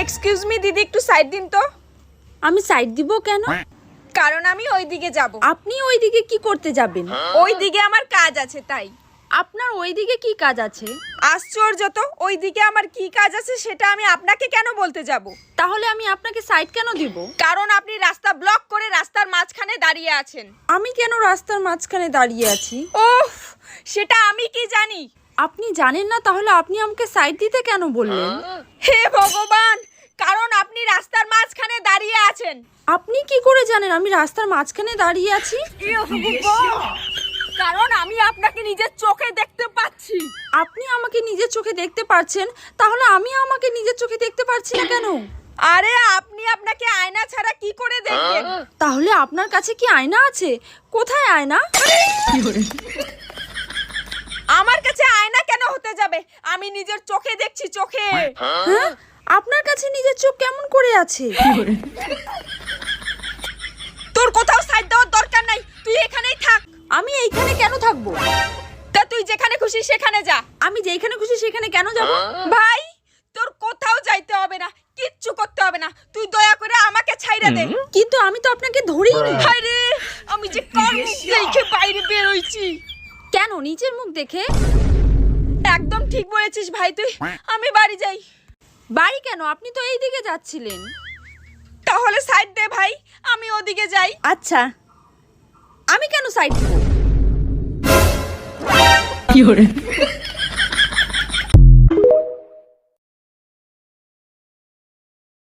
Excuse me দিদি, একটু side দিন তো। আমি সাইড দিব কেন? কারণ আমি ওইদিকে যাব। আপনি ওইদিকে কি করতে যাবেন? ওইদিকে আমার কাজ আছে তাই। আপনার ওইদিকে কি কাজ আছে? আশ্চর্য তো, ওইদিকে আমার কি কাজ আছে সেটা আমি আপনাকে কেন বলতে যাব? তাহলে আমি আপনাকে সাইড কেন দিব? কারণ আপনি রাস্তা ব্লক করে রাস্তার মাঝখানে দাঁড়িয়ে আছেন। আমি কেন রাস্তার মাঝখানে দাঁড়িয়ে আছি? ওফ, সেটা আমি কি জানি? আপনি জানেন না, তাহলে আপনি আমাকে সাইড দিতে কেন বললেন? হে ভগবান, কারণ আপনি রাস্তার মাঝখানে দাঁড়িয়ে আছেন। আপনি কি করে জানেন আমি রাস্তার মাঝখানে দাঁড়িয়ে আছি? কারণ আমি আপনাকে নিজের চোখে দেখতে পাচ্ছি। আপনি আমাকে নিজের চোখে দেখতে পারছেন, তাহলে আমি আমাকে নিজের চোখে দেখতে পারছি না কেন? আরে আপনি আপনাকে আয়না ছাড়া কি করে দেখবেন? তাহলে আপনার কাছে কি আয়না আছে? কোথায় আয়না? আমার কাছে আয়না কেন হতে যাবে? আমি নিজের চোখে দেখছি, চোখে। হ্যাঁ, আপনার কাছে নিজের চোখ কেমন করে আছে? তোর কোথাও সাইড দেওয়ার দরকার নাই, তুই এখানেই থাক। আমি এইখানে কেন থাকবো? তা তুই যেখানে খুশি সেখানে যা। আমি যেখানে খুশি সেখানে কেন যাব? ভাই, তোর কোথাও যাইতে হবে না, কিচ্ছু করতে হবে না, তুই দয়া করে আমাকে ছাইড়া দে। কিন্তু আমি তো আপনাকে ধরিনি। হায় রে, আমি যে কার মুখ দেখে বাইরে বের হইছি। কেন নিজের মুখ দেখে? একদম ঠিক বলেছিস ভাই তুই। আমি বাড়ি যাই। বাড়ি কেন? আপনি তো এই দিকে যাচ্ছিলেন। তাহলে সাইড দে ভাই, আমি ওদিকে যাই। আচ্ছা, আমি কেন সাইড দিব?